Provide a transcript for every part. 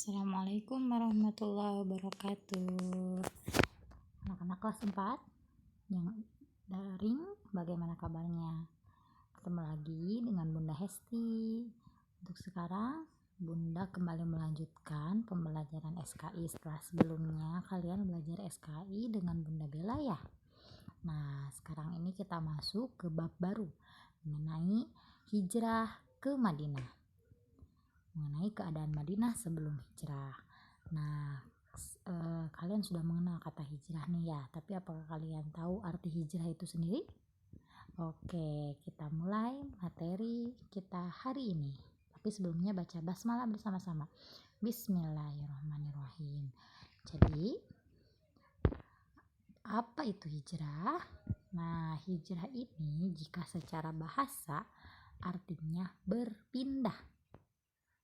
Assalamualaikum warahmatullahi wabarakatuh. Anak-anak kelas 4 yang daring, bagaimana kabarnya? Ketemu lagi dengan Bunda Hesti. Untuk sekarang Bunda kembali melanjutkan pembelajaran SKI setelah sebelumnya kalian belajar SKI dengan Bunda Bella ya. Nah, sekarang ini kita masuk ke bab baru mengenai hijrah ke Madinah. Mengenai keadaan Madinah sebelum hijrah. Nah, kalian sudah mengenal kata hijrah nih ya, tapi apakah kalian tahu arti hijrah itu sendiri? Oke, kita mulai materi kita hari ini. Tapi sebelumnya baca basmalah bersama-sama. Bismillahirrahmanirrahim. Jadi, apa itu hijrah? Nah, hijrah ini jika secara bahasa artinya berpindah.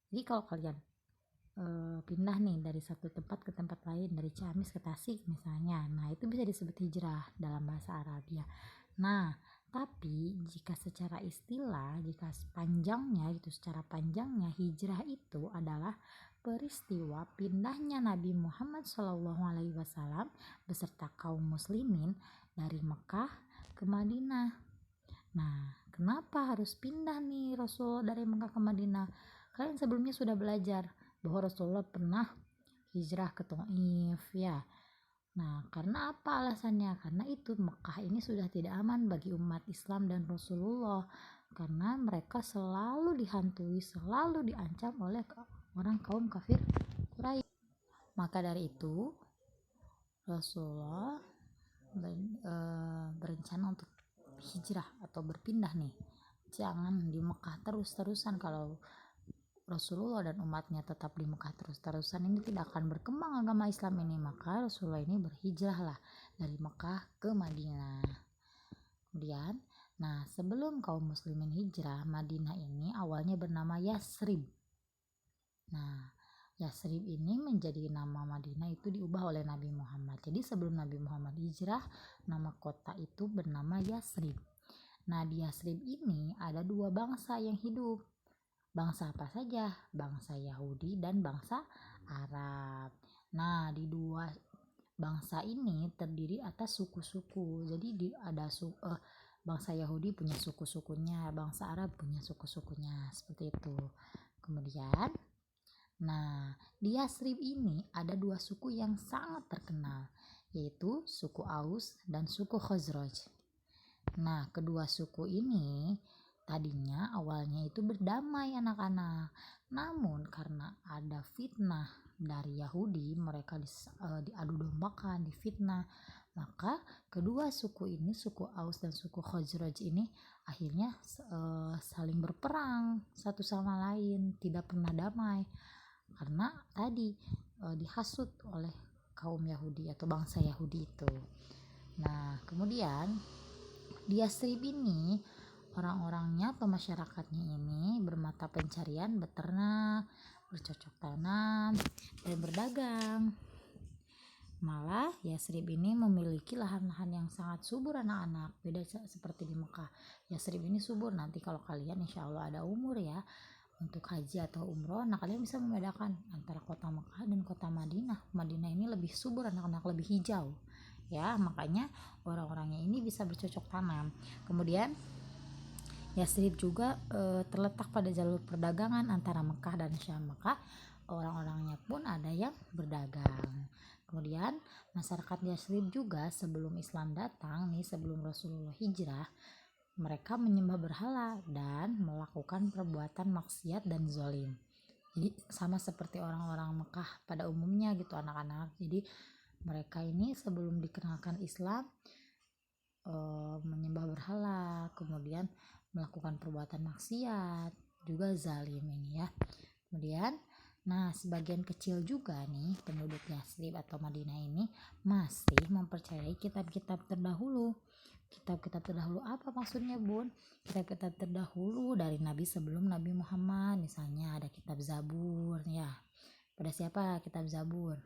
Jadi kalau kalian pindah nih dari satu tempat ke tempat lain, dari Ciamis ke Tasik misalnya, nah itu bisa disebut hijrah dalam bahasa Arab ya. Nah, tapi jika secara istilah, jika secara panjangnya hijrah itu adalah peristiwa pindahnya Nabi Muhammad SAW beserta kaum muslimin dari Mekah ke Madinah. Nah, kenapa harus pindah nih Rasul dari Mekah ke Madinah? Kalian sebelumnya sudah belajar bahwa Rasulullah pernah hijrah ke Thaif ya. Nah, karena apa alasannya? Karena itu Mekah ini sudah tidak aman bagi umat Islam dan Rasulullah, karena mereka selalu dihantui, selalu diancam oleh orang kaum kafir Quraisy. Maka dari itu Rasulullah berencana untuk hijrah atau berpindah nih. Jangan di Mekah terus-terusan. Kalau Rasulullah dan umatnya tetap di Mekah terus-terusan, ini tidak akan berkembang agama Islam ini. Maka Rasulullah ini berhijrahlah dari Mekah ke Madinah. Kemudian, nah sebelum kaum muslimin hijrah, Madinah ini awalnya bernama Yasrib. Nah, Yasrib ini menjadi nama Madinah itu diubah oleh Nabi Muhammad. Jadi sebelum Nabi Muhammad hijrah, nama kota itu bernama Yasrib. Nah, di Yasrib ini ada dua bangsa yang hidup. Bangsa apa saja? Bangsa Yahudi dan bangsa Arab. Nah, di dua bangsa ini terdiri atas suku-suku. Jadi bangsa Yahudi punya suku-sukunya, bangsa Arab punya suku-sukunya, seperti itu. Kemudian, nah, di Yasrib ini ada dua suku yang sangat terkenal, yaitu suku Aus dan suku Khazraj. Nah, kedua suku ini tadinya awalnya itu berdamai anak-anak. Namun karena ada fitnah dari Yahudi, mereka diadu dombakan, difitnah. Maka kedua suku ini, suku Aus dan suku Khazraj ini akhirnya saling berperang satu sama lain, tidak pernah damai. Karena tadi dihasut oleh kaum Yahudi atau bangsa Yahudi itu. Nah, kemudian di Yasrib ini orang-orangnya atau masyarakatnya ini bermata pencarian beternak, bercocok tanam, dan berdagang. Malah Yasrib ini memiliki lahan-lahan yang sangat subur anak-anak, beda seperti di Mekah. Yasrib ini subur, nanti kalau kalian insya Allah ada umur ya untuk haji atau umroh, nah kalian bisa membedakan antara kota Mekah dan kota Madinah. Madinah ini lebih subur anak-anak, lebih hijau ya, makanya orang-orangnya ini bisa bercocok tanam. Kemudian Yasrib juga terletak pada jalur perdagangan antara Mekah dan Syam, maka orang-orangnya pun ada yang berdagang. Kemudian masyarakat Yasrib juga sebelum Islam datang nih, sebelum Rasulullah hijrah, mereka menyembah berhala dan melakukan perbuatan maksiat dan zalim. Jadi sama seperti orang-orang Mekah pada umumnya gitu anak-anak. Jadi mereka ini sebelum dikenalkan Islam menyembah berhala, kemudian melakukan perbuatan maksiat, juga zalim ini ya. Kemudian, nah sebagian kecil juga nih penduduk Yasrib atau Madinah ini masih mempercayai kitab-kitab terdahulu. Kitab-kitab terdahulu apa maksudnya Bun? Kitab-kitab terdahulu dari Nabi sebelum Nabi Muhammad, misalnya ada kitab Zabur ya. Pada siapa kitab Zabur?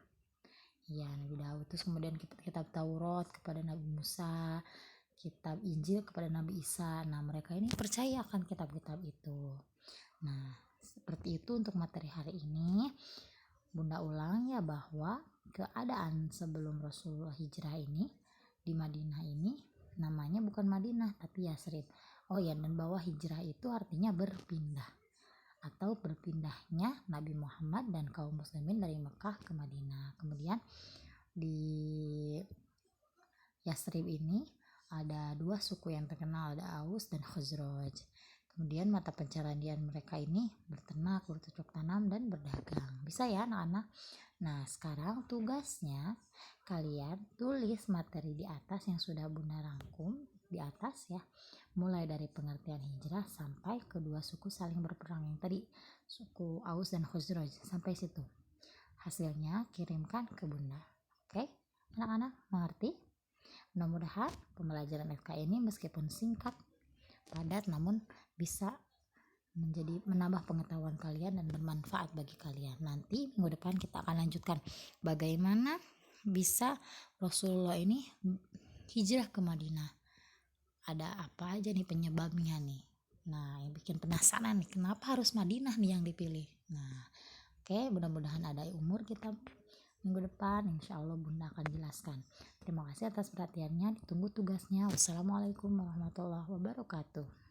Ya, Nabi Daud. Terus kemudian kitab Taurat kepada Nabi Musa, kitab Injil kepada Nabi Isa. Nah, mereka ini percaya akan kitab-kitab itu. Nah, seperti itu untuk materi hari ini. Bunda ulang ya bahwa keadaan sebelum Rasulullah hijrah ini di Madinah ini namanya bukan Madinah tapi Yasrib. Oh ya, dan bahwa hijrah itu artinya berpindah atau berpindahnya Nabi Muhammad dan kaum muslimin dari Mekah ke Madinah. Kemudian di Yasrib ini ada dua suku yang terkenal, ada Aus dan Khazraj. Kemudian mata pencaharian mereka ini berternak, bercocok tanam, dan berdagang. Bisa ya anak-anak? Nah, sekarang tugasnya kalian tulis materi di atas yang sudah Bunda rangkum di atas ya. Mulai dari pengertian hijrah sampai kedua suku saling berperang yang tadi, suku Aus dan Khazraj, sampai situ. Hasilnya kirimkan ke Bunda. Oke, anak-anak mengerti? Mudah-mudahan pembelajaran FK ini meskipun singkat, padat, namun bisa menambah pengetahuan kalian dan bermanfaat bagi kalian. Nanti minggu depan kita akan lanjutkan bagaimana bisa Rasulullah ini hijrah ke Madinah. Ada apa aja nih penyebabnya nih. Nah, yang bikin penasaran nih, kenapa harus Madinah nih yang dipilih. Nah, oke, mudah-mudahan ada umur kita minggu depan, insya Allah Bunda akan jelaskan. Terima kasih atas perhatiannya, ditunggu tugasnya. Wassalamualaikum warahmatullahi wabarakatuh.